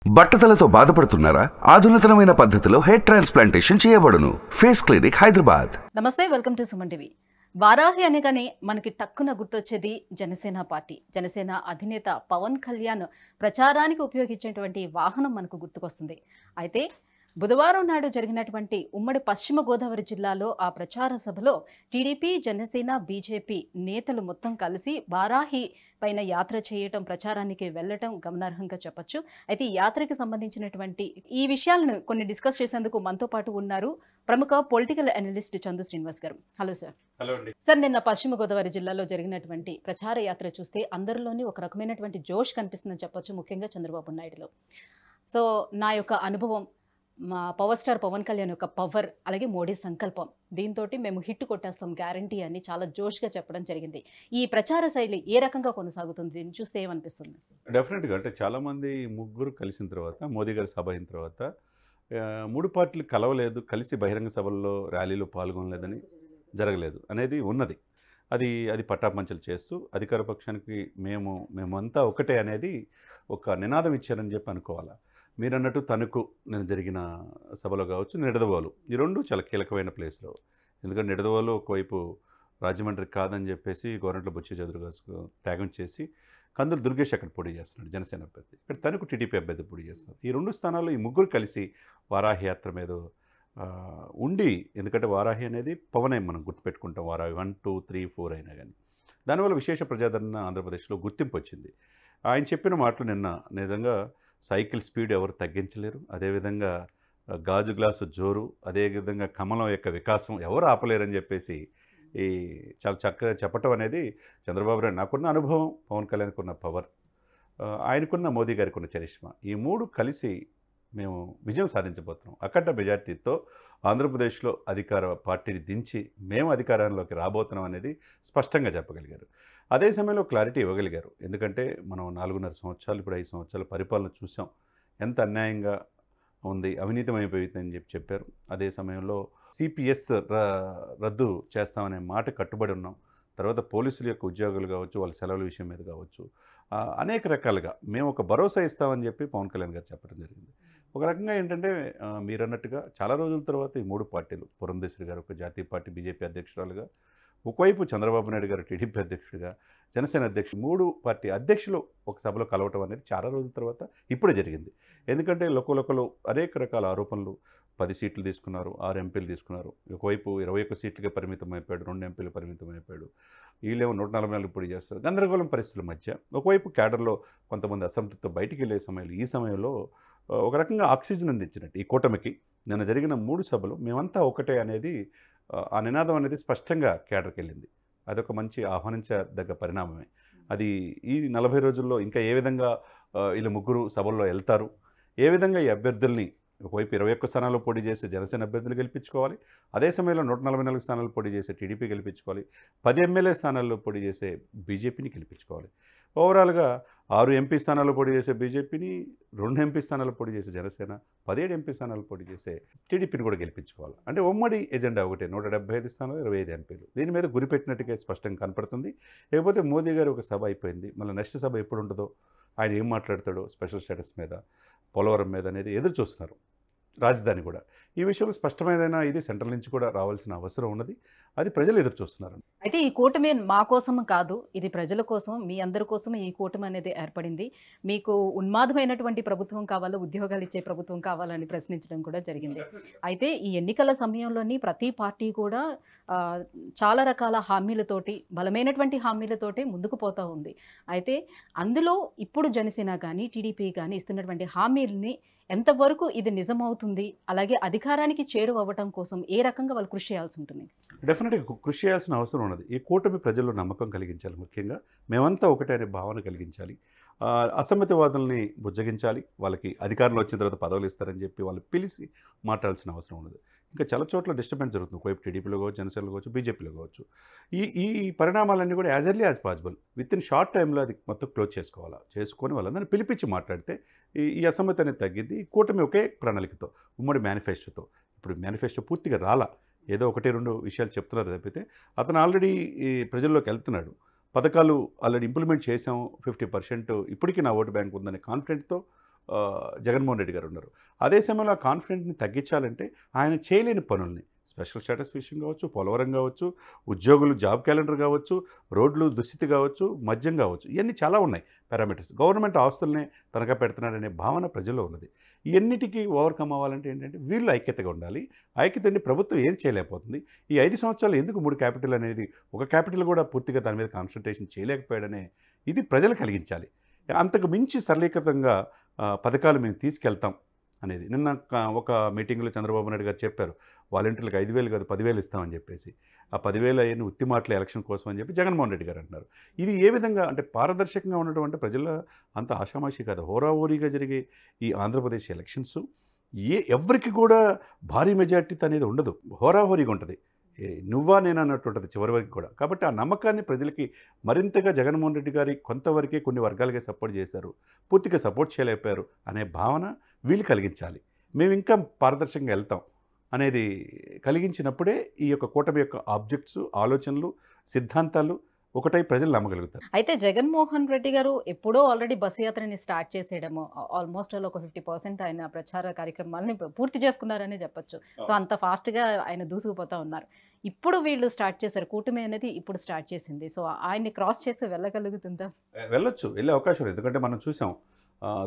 బట్టతలతో బాధపడుతున్నారా? ఆధునితనమైన పద్ధతిలో హెయిర్ ట్రాన్స్ప్లాంటేషన్ చేయబడును. Face clinic Hyderabad. నమస్తే, welcome to Suman TV. Varahi అనగానే మనకి టక్కున గుర్తొచ్చేది జనసేన పార్టీ. జనసేన అధినేత పవన్ కళ్యాణ్ ప్రచారానికి ఉపయోగించేటువంటి వాహనం మనకు గుర్తుకొస్తుంది. అయితే బుధవారం నాడు జరిగినటువంటి ఉమ్మడి పశ్చిమ గోదావరి జిల్లాలో ఆ ప్రచార సభలో టీడీపీ, జనసేన, బీజేపీ నేతలు మొత్తం కలిసి వారాహి పైన యాత్ర చేయటం, ప్రచారానికి వెళ్ళటం గమనార్హంగా చెప్పొచ్చు. అయితే ఈ యాత్రకి సంబంధించినటువంటి ఈ విషయాలను కొన్ని డిస్కస్ చేసేందుకు మనతో పాటు ఉన్నారు ప్రముఖ పొలిటికల్ అనలిస్ట్ చందు శ్రీనివాస్ గారు. Hello sir. హలో అండి సార్, నిన్న పశ్చిమ గోదావరి జిల్లాలో జరిగినటువంటి ప్రచార యాత్ర చూస్తే అందరిలోని ఒక రకమైనటువంటి జోష్ కనిపిస్తుందని చెప్పొచ్చు, ముఖ్యంగా చంద్రబాబు నాయుడులో. సో నా యొక్క అనుభవం, మా పవర్ స్టార్ పవన్ కళ్యాణ్ యొక్క పవర్, అలాగే మోడీ సంకల్పం, దీంతో మేము హిట్ కొట్టేస్తాం గ్యారంటీ అని చాలా జోష్గా చెప్పడం జరిగింది. ఈ ప్రచార శైలి ఏ రకంగా కొనసాగుతుంది? దీన్ని చూస్తే ఏమనిపిస్తుంది? డెఫినెట్గా అంటే చాలామంది ముగ్గురు కలిసిన తర్వాత, మోదీ గారి సభ అయిన తర్వాత మూడు పార్టీలు కలవలేదు, కలిసి బహిరంగ సభల్లో ర్యాలీలో పాల్గొనలేదని జరగలేదు అనేది ఉన్నది. అది పట్టాపంచలు చేస్తూ అధికార పక్షానికి మేమంతా ఒకటే అనేది ఒక నినాదం ఇచ్చారని చెప్పి అనుకోవాలి. మీరు అన్నట్టు తణుకు నేను జరిగిన సభలో కావచ్చు, నిడదవోలు, ఈ రెండు చాలా కీలకమైన ప్లేస్లో. ఎందుకంటే నిడదవోలు ఒకవైపు రాజమండ్రి కాదని చెప్పేసి గవర్నమెంట్లో బొచ్చి చదురు త్యాగం చేసి కందులు దుర్గేష్ అక్కడ పోటీ చేస్తున్నాడు, జనసేన అభ్యర్థి. ఇక్కడ తణుకు టీడీపీ అభ్యర్థి పోటీ చేస్తున్నారు. ఈ రెండు స్థానాల్లో ఈ ముగ్గురు కలిసి వారాహి యాత్ర మీద ఉండి, ఎందుకంటే వారాహి అనేది పవనే మనం గుర్తుపెట్టుకుంటాం, వారాహి 1, 2, 3, 4 అయినా కానీ. దానివల్ల విశేష ప్రజాదరణ ఆంధ్రప్రదేశ్లో గుర్తింపు వచ్చింది. ఆయన చెప్పిన మాటలు నిన్న నిజంగా సైకిల్ స్పీడ్ ఎవరు తగ్గించలేరు, అదేవిధంగా గాజు గ్లాసు జోరు, అదేవిధంగా కమలం యొక్క వికాసం ఎవరు ఆపలేరని చెప్పేసి ఈ చాలా చక్కగా చెప్పటం అనేది చంద్రబాబు నాయుడు, నాకున్న అనుభవం, పవన్ కళ్యాణ్కి ఉన్న పవర్, ఆయనకున్న మోదీ గారికి ఉన్న చరిష్మా, ఈ మూడు కలిసి మేము విజయం సాధించబోతున్నాం. అఖండ మెజార్టీతో ఆంధ్రప్రదేశ్లో అధికార పార్టీని దించి మేము అధికారంలోకి రాబోతున్నాం అనేది స్పష్టంగా చెప్పగలిగారు. అదే సమయంలో క్లారిటీ ఇవ్వగలిగారు. ఎందుకంటే మనం 4.5 సంవత్సరాలు, ఇప్పుడు 5 సంవత్సరాల పరిపాలన చూసాం, ఎంత అన్యాయంగా ఉంది, అవినీతమైపోయిందని చెప్పారు. అదే సమయంలో సిపిఎస్ రద్దు చేస్తామనే మాట కట్టుబడి ఉన్నాం. తర్వాత పోలీసుల యొక్క ఉద్యోగులు కావచ్చు, వాళ్ళ సెలవుల విషయం మీద కావచ్చు, అనేక రకాలుగా మేము ఒక భరోసా ఇస్తామని చెప్పి పవన్ కళ్యాణ్ గారు చెప్పడం జరిగింది. ఒక రకంగా ఏంటంటే మీరు అన్నట్టుగా చాలా రోజుల తర్వాత ఈ మూడు పార్టీలు, పురంధేశ్వరి గారు ఒక జాతీయ పార్టీ బీజేపీ అధ్యక్షురాలుగా, ఒకవైపు చంద్రబాబు నాయుడు గారు టీడీపీ అధ్యక్షుడిగా, జనసేన అధ్యక్షుడు, మూడు పార్టీ అధ్యక్షులు ఒక సభలో కలవటం అనేది చాలా రోజుల తర్వాత ఇప్పుడే జరిగింది. ఎందుకంటే లోకలు అనేక రకాల ఆరోపణలు, 10 సీట్లు తీసుకున్నారు, 6 ఎంపీలు తీసుకున్నారు, ఒకవైపు 21 సీట్లుగా పరిమితం అయిపోయాడు, 2 ఎంపీలు పరిమితం అయిపోయాడు, వీళ్ళేమో 144 పొడి చేస్తారు. గందరగోళం పరిస్థితుల మధ్య ఒకవైపు క్యాడర్లో కొంతమంది అసంతృప్తితో బయటికి వెళ్ళే సమయంలో, ఈ సమయంలో ఒక రకంగా ఆక్సిజన్ అందించినట్టు ఈ కూటమికి నిన్న జరిగిన 3 సభలు మేమంతా ఒకటే అనేది, ఆ నినాదం అనేది స్పష్టంగా క్యాడర్కి వెళ్ళింది. అదొక మంచి ఆహ్వానించదగ్గ పరిణామమే. అది ఈ 40 రోజుల్లో ఇంకా ఏ విధంగా వీళ్ళు ముగ్గురు సభల్లో వెళ్తారు, ఏ విధంగా ఈ అభ్యర్థుల్ని, ఒకవైపు 21 స్థానాల్లో పోటీ చేసే జనసేన అభ్యర్థులు గెలిపించుకోవాలి, అదే సమయంలో 144 స్థానాల్లో పోటీ చేసే టీడీపీ గెలిపించుకోవాలి, 10 ఎమ్మెల్యే స్థానాల్లో పోటీ చేసే బీజేపీని గెలిపించుకోవాలి. ఓవరాల్గా 6 ఎంపీ స్థానాల్లో పోటీ చేసే బీజేపీని, 2 ఎంపీ స్థానాల్లో పోటీ చేసే జనసేన, 17 ఎంపీ స్థానాల్లో పోటీ చేసే టీడీపీని కూడా గెలిపించుకోవాలి. అంటే ఉమ్మడి ఎజెండా ఒకటే, 175 స్థానాలు, 25 ఎంపీలు. దీని మీద గురిపెట్టినట్టుగా స్పష్టంగా కనపడుతుంది. లేకపోతే మోదీ గారు ఒక సభ అయిపోయింది, మళ్ళీ నెక్స్ట్ సభ ఎప్పుడు ఉంటుందో, ఆయన ఏం మాట్లాడతాడో స్పెషల్ స్టేటస్ మీద, పోలవరం మీద అనేది ఎదురు చూస్తున్నారు. రాజధాని కూడా ఈ విషయంలో స్పష్టమైన ఇది సెంట్రల్ నుంచి కూడా రావాల్సిన అవసరం ఉన్నది, అది ప్రజలు ఎదురు చూస్తున్నారు. అయితే ఈ కూటమి మా కోసం కాదు, ఇది ప్రజల కోసం, మీ అందరి కోసం ఈ కూటమి అనేది ఏర్పడింది. మీకు ఉన్మాదమైనటువంటి ప్రభుత్వం కావాలో, ఉద్యోగాలు ఇచ్చే ప్రభుత్వం కావాలని ప్రశ్నించడం కూడా జరిగింది. అయితే ఈ ఎన్నికల సమయంలోని ప్రతి పార్టీ కూడా చాలా రకాల హామీలతోటి, బలమైనటువంటి హామీలతోటి ముందుకు పోతూ ఉంది. అయితే అందులో ఇప్పుడు జనసేన కానీ టీడీపీ కానీ ఇస్తున్నటువంటి హామీలని ఎంతవరకు ఇది నిజమవుతుంది, అలాగే అధికారానికి చేరువవ్వటం కోసం ఏ రకంగా వాళ్ళు కృషి చేయాల్సి ఉంటుంది? డెఫినెట్గా కృషి చేయాల్సిన అవసరం ఉన్నది. ఈ కూటమి ప్రజల్లో నమ్మకం కలిగించాలి, ముఖ్యంగా మేమంతా ఒకటే అనే భావన కలిగించాలి, అసమ్మతివాదుల్ని బుజ్జగించాలి, వాళ్ళకి అధికారంలో వచ్చిన తర్వాత పదవులు ఇస్తారని చెప్పి వాళ్ళు పిలిచి మాట్లాడాల్సిన అవసరం ఉన్నది. ఇంకా చాలా చోట్ల డిస్టర్బెన్స్ జరుగుతుంది, ఒకవైపు టీడీపీలో కావచ్చు, జనసేనలో కావచ్చు, బీజేపీలో కావచ్చు. ఈ పరిణామాలన్నీ కూడా as early as possible with in short టైంలో అది మొత్తం క్లోజ్ చేసుకొని వాళ్ళందరినీ పిలిపించి మాట్లాడితే ఈ అసమ్మతి అనేది తగ్గింది. ఈ కూటమి ఒకే ప్రణాళికతో, ఉమ్మడి మేనిఫెస్టోతో, ఇప్పుడు మేనిఫెస్టో పూర్తిగా రాలా, ఏదో 1-2 విషయాలు చెప్తున్నారు తప్పితే అతను ఆల్రెడీ ఈ ప్రజల్లోకి వెళ్తున్నాడు. పథకాలు ఆల్రెడీ ఇంప్లిమెంట్ చేసాం, 50% ఇప్పటికీ నా ఓటు బ్యాంక్ ఉందనే కాన్ఫిడెంట్తో జగన్మోహన్ రెడ్డి గారు ఉన్నారు. అదే సమయంలో ఆ కాన్ఫిడెంట్ని తగ్గించాలంటే ఆయన చేయలేని పనుల్ని స్పెషల్ స్టేటస్ విషయం కావచ్చు, పోలవరం కావచ్చు, ఉద్యోగులు జాబ్ క్యాలెండర్ కావచ్చు, రోడ్లు దుస్థితి కావచ్చు, మద్యం కావచ్చు, ఇవన్నీ చాలా ఉన్నాయి పారామీటర్స్. గవర్నమెంట్ ఆస్తుల్నే తనఖా పెడుతున్నాడనే భావన ప్రజల్లో ఉన్నది. ఇవన్నిటికీ ఓవర్కమ్ అవ్వాలంటే ఏంటంటే వీళ్ళు ఐక్యతగా ఉండాలి. ఐక్యతని ప్రభుత్వం ఏది చేయలేకపోతుంది. ఈ 5 సంవత్సరాలు ఎందుకు 3 క్యాపిటల్ అనేది, ఒక క్యాపిటల్ కూడా పూర్తిగా దాని మీద కాన్సన్ట్రేషన్ చేయలేకపోయాడనే ఇది ప్రజలు కలిగించాలి. అంతకు మించి సరళీకృతంగా పథకాలు మేము తీసుకెళ్తాం అనేది. నిన్న ఒక మీటింగ్లో చంద్రబాబు నాయుడు గారు చెప్పారు, వాలంటీర్లకు 5,000 కాదు 10,000 ఇస్తామని చెప్పేసి. ఆ 10,000 అయ్యని ఉత్తి మాటలు ఎలక్షన్ కోసం అని చెప్పి జగన్మోహన్ రెడ్డి గారు అంటున్నారు. ఇది ఏ విధంగా అంటే పారదర్శకంగా ఉండటం అంటే ప్రజల అంత ఆషామాషి కాదు. హోరాహోరీగా జరిగే ఈ ఆంధ్రప్రదేశ్ ఎలక్షన్స్ ఎవరికి కూడా భారీ మెజార్టీ అనేది ఉండదు, హోరాహోరీగా ఉంటుంది. నువ్వా నేను అన్నట్టు ఉంటుంది చివరి వరకు కూడా. కాబట్టి ఆ నమ్మకాన్ని ప్రజలకి మరింతగా జగన్మోహన్ రెడ్డి గారి కొంతవరకే కొన్ని వర్గాలకే సపోర్ట్ చేశారు, పూర్తిగా సపోర్ట్ చేయలేకపోయారు అనే భావన వీళ్ళు కలిగించాలి. మేము ఇంకా పారదర్శకంగా వెళ్తాం అనేది కలిగించినప్పుడే ఈ యొక్క కూటమి యొక్క ఆబ్జెక్ట్స్, ఆలోచనలు, సిద్ధాంతాలు ఒకటై ప్రజలు నమ్మగలుగుతారు. అయితే జగన్మోహన్ రెడ్డి గారు ఎప్పుడో ఆల్రెడీ బస్సు యాత్రని స్టార్ట్ చేసేయడము, ఆల్మోస్ట్ ఒక 50% ఆయన ప్రచార కార్యక్రమాలని పూర్తి చేసుకున్నారని చెప్పొచ్చు. సో అంత ఫాస్ట్గా ఆయన దూసుకుపోతా ఉన్నారు. ఇప్పుడు వీళ్ళు స్టార్ట్ చేశారు, కూటమి అనేది ఇప్పుడు స్టార్ట్ చేసింది. సో ఆయన్ని క్రాస్ చేసి వెళ్ళగలుగుతుందా? వెళ్ళొచ్చు, వెళ్ళే అవకాశం లేదు. ఎందుకంటే మనం చూసాం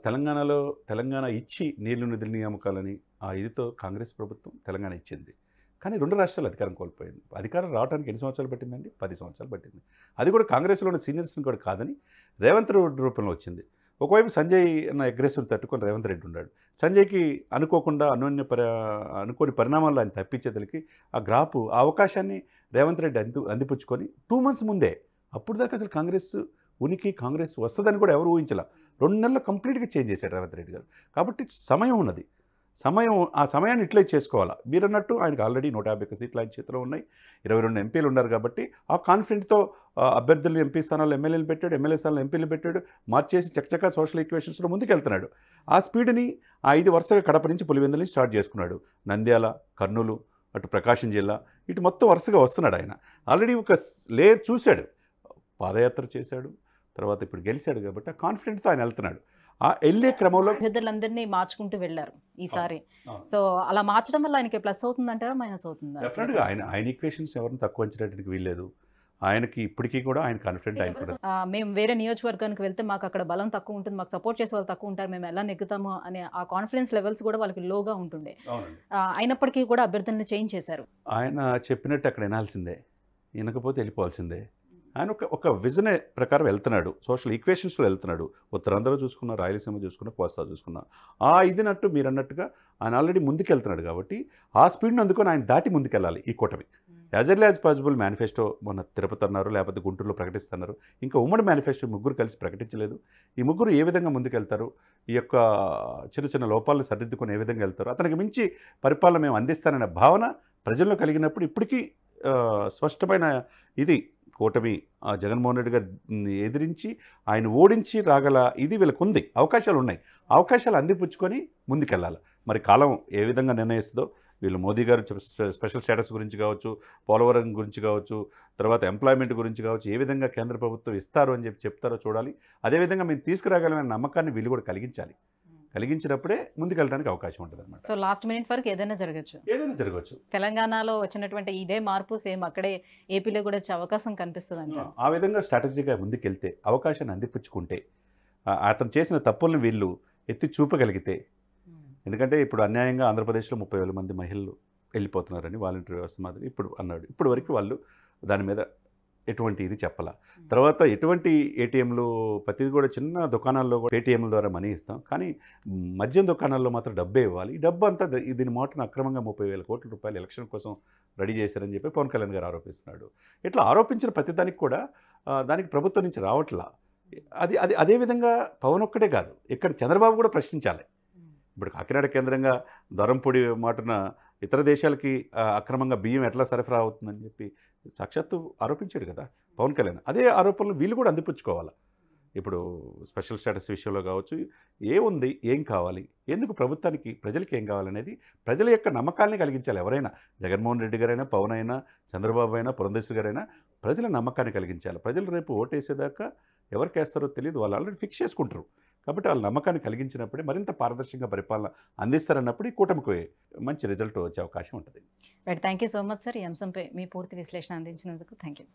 తెలంగాణలో తెలంగాణ ఇచ్చి నీళ్లు నిధుల నియామకాలని ఆ ఇదితో కాంగ్రెస్ ప్రభుత్వం తెలంగాణ ఇచ్చింది. కానీ 2 రాష్ట్రాలు అధికారం కోల్పోయింది. అధికారం రావడానికి ఎన్ని సంవత్సరాలు పట్టిందండి? 10 సంవత్సరాలు పట్టింది. అది కూడా కాంగ్రెస్లో ఉన్న సీనియర్స్ని కూడా కాదని రేవంత్ రెడ్డి రూపంలో వచ్చింది. ఒకవైపు సంజయ్ అన్న అగ్రెసివ్ని తట్టుకొని రేవంత్ రెడ్డి ఉన్నాడు. సంజయ్కి అనుకోకుండా అనుకోని పరిణామాల్లో ఆయన తప్పించేదలికి ఆ గ్రాపు ఆ అవకాశాన్ని రేవంత్ రెడ్డి అందిపుచ్చుకొని 2 months ముందే, అప్పుడు దాకా అసలు కాంగ్రెస్ ఉనికి, కాంగ్రెస్ వస్తుందని కూడా ఎవరు ఊహించాల. 2 నెలల్లో కంప్లీట్గా చేంజ్ చేశాడు రేవంత్ రెడ్డి గారు. కాబట్టి సమయం ఉన్నది. ఆ సమయాన్ని యూటిలైజ్ చేసుకోవాలా. మీరు అన్నట్టు ఆయనకు ఆల్రెడీ 151 సీట్లు ఆయన చేతిలో ఉన్నాయి, 22 ఎంపీలు ఉన్నారు. కాబట్టి ఆ కాన్ఫిడెంట్తో అభ్యర్థులు ఎంపీ స్థానాలు ఎమ్మెల్యేలు పెట్టాడు, ఎమ్మెల్యే స్థానాలు ఎంపీలు పెట్టాడు, మార్చేసి చక్కచక్క సోషల్ ఈక్వేషన్స్లో ముందుకెళ్తున్నాడు. ఆ స్పీడ్ని ఆ 5 వరుసగా కడప నుంచి పులివెందుల నుంచి స్టార్ట్ చేసుకున్నాడు. నంద్యాల, కర్నూలు, అటు ప్రకాశం జిల్లా, ఇటు మొత్తం వరుసగా వస్తున్నాడు. ఆయన ఆల్రెడీ ఒక లేయర్ చూశాడు, పాదయాత్ర చేశాడు, తర్వాత ఇప్పుడు గెలిచాడు. కాబట్టి ఆ కాన్ఫిడెంట్తో ఆయన వెళ్తున్నాడు. ఆ వెళ్ళే క్రమంలో అభ్యర్థులందరినీ మార్చుకుంటూ వెళ్ళారు ఈసారి. సో అలా మార్చడం వల్ల ఆయనకి ప్లస్ అవుతుందంటారా, మైనస్ అవుతుందా? డెఫినెట్గా ఆయన ఈక్వేషన్స్ ఎవరిని తక్కువ అంచడానికి వీల్లేదు. ఆయనకి ఇప్పటికీ కూడా ఆయన కాన్ఫిడెంట్ ఆయన కూడా. మేము వేరే నియోజకవర్గానికి వెళ్తే మాకు అక్కడ బలం తక్కువ ఉంటుంది, మాకు సపోర్ట్ చేసే వాళ్ళు తక్కువ ఉంటారు, మేము ఎలా నెగ్గుతాము అనే ఆ కాన్ఫిడెన్స్ లెవెల్స్ కూడా వాళ్ళకి లోగా ఉంటుండే. అయినప్పటికీ కూడా అభ్యర్థులను చేంజ్ చేశారు. ఆయన చెప్పినట్టు అక్కడ వినాల్సిందే, వినకపోతే వెళ్ళిపోవాల్సిందే. ఆయన ఒక విజన్ ప్రకారం వెళ్తున్నాడు, సోషల్ ఈక్వేషన్స్లో వెళ్తున్నాడు. ఉత్తరాంధ్ర చూసుకున్నా, రాయలసీమ చూసుకున్నా, కోస్తా చూసుకున్నా, ఆ ఇదినట్టు మీరు అన్నట్టుగా ఆయన ఆల్రెడీ ముందుకెళ్తున్నాడు. కాబట్టి ఆ స్పీడ్ని అందుకొని ఆయన దాటి ముందుకెళ్ళాలి ఈ కూటమి. As early as possible manifesto మొన్న తిరుపతి అన్నారు, లేకపోతే గుంటూరులో ప్రకటిస్తున్నారు. ఇంకా ఉమ్మడి మేనిఫెస్టో ముగ్గురు కలిసి ప్రకటించలేదు. ఈ ముగ్గురు ఏ విధంగా ముందుకెళ్తారు, ఈ యొక్క చిన్న చిన్న లోపాలను సరిదిద్దుకొని ఏ విధంగా వెళ్తారు, అతనికి మించి పరిపాలన మేము అందిస్తాననే భావన ప్రజల్లో కలిగినప్పుడు ఇప్పటికీ స్పష్టమైన ఇది కూటమి జగన్మోహన్ రెడ్డి గారిని ఎదిరించి ఆయన ఓడించి రాగల ఇది వీళ్ళకు ఉంది, అవకాశాలు ఉన్నాయి. అవకాశాలు అందిపుచ్చుకొని ముందుకెళ్ళాలి. మరి కాలం ఏ విధంగా నిర్ణయిస్తుందో, వీళ్ళు మోదీ గారు స్పెషల్ స్టేటస్ గురించి కావచ్చు, పోలవరం గురించి కావచ్చు, తర్వాత ఎంప్లాయ్మెంట్ గురించి కావచ్చు, ఏ విధంగా కేంద్ర ప్రభుత్వం ఇస్తారు అని చెప్తారో చూడాలి. అదేవిధంగా మేము తీసుకురాగలమైన నమ్మకాన్ని వీళ్ళు కూడా కలిగించాలి. కలిగించినప్పుడే ముందుకెళ్ళడానికి అవకాశం ఉంటుంది అనమాట. సో లాస్ట్ మినిట్ వరకు ఏదైనా జరగచ్చు. తెలంగాణలో వచ్చినటువంటి ఇదే మార్పు సేమ్ అక్కడే ఏపీలో కూడా వచ్చే అవకాశం కనిపిస్తుంది అంట. ఆ విధంగా స్ట్రాటజీగా ముందుకెళ్తే, అవకాశాన్ని అందిపుచ్చుకుంటే, అతను చేసిన తప్పులను వీళ్ళు ఎత్తి చూపగలిగితే. ఎందుకంటే ఇప్పుడు అన్యాయంగా ఆంధ్రప్రదేశ్లో 30,000 మంది మహిళలు వెళ్ళిపోతున్నారని వాలంటీర్ వ్యవస్థ మాదిరి ఇప్పుడు అన్నాడు. ఇప్పటి వరకు వాళ్ళు దాని మీద ఎటువంటి ఇది చెప్పాల. తర్వాత ఎటువంటి ఏటీఎంలు, ప్రతిది కూడా చిన్న దుకాణాల్లో కూడా పేటీఎంల ద్వారా మనీ ఇస్తాం, కానీ మద్యం దుకాణాల్లో మాత్రం డబ్బే ఇవ్వాలి. ఈ డబ్బు అంతా దీని మాటను అక్రమంగా 30,000 కోట్ల రూపాయలు ఎలక్షన్ కోసం రెడీ చేశారని చెప్పి పవన్ కళ్యాణ్ గారు ఆరోపిస్తున్నాడు. ఇట్లా ఆరోపించిన ప్రతిదానికి కూడా దానికి ప్రభుత్వం నుంచి రావట్లా. అదేవిధంగా పవన్ ఒక్కడే కాదు, ఇక్కడ చంద్రబాబు కూడా ప్రశ్నించాలి. ఇప్పుడు కాకినాడ కేంద్రంగా దొరంపొడి మాటన ఇతర దేశాలకి అక్రమంగా బియ్యం ఎట్లా సరఫరా అవుతుందని చెప్పి సాక్షాత్తు ఆరోపించాడు కదా పవన్ కళ్యాణ్. అదే ఆరోపణలు వీళ్ళు కూడా అందిపుచ్చుకోవాలి. ఇప్పుడు స్పెషల్ స్టేటస్ విషయంలో కావచ్చు, ఏముంది, ఏం కావాలి, ఎందుకు ప్రభుత్వానికి, ప్రజలకి ఏం కావాలనేది ప్రజల యొక్క నమ్మకాన్ని కలిగించాలి. ఎవరైనా, జగన్మోహన్ రెడ్డి గారైనా, పవన్ అయినా, చంద్రబాబు అయినా, పురంధేశ్వరి గారైనా ప్రజల నమ్మకాన్ని కలిగించాలి. ప్రజలు రేపు ఓటేసేదాకా ఎవరికి వేస్తారో తెలియదు, వాళ్ళు ఆల్రెడీ ఫిక్స్ చేసుకుంటారు. కాబట్టి వాళ్ళ నమ్మకాన్ని కలిగించినప్పుడే మరింత పారదర్శకంగా పరిపాలన అందిస్తారన్నప్పుడు ఈ కూటమికి మంచి రిజల్ట్ వచ్చే అవకాశం ఉంటుంది. Right, thank you so much sir. ఈ అంశంపై మీ పూర్తి విశ్లేషణ అందించినందుకు థ్యాంక్ యూ.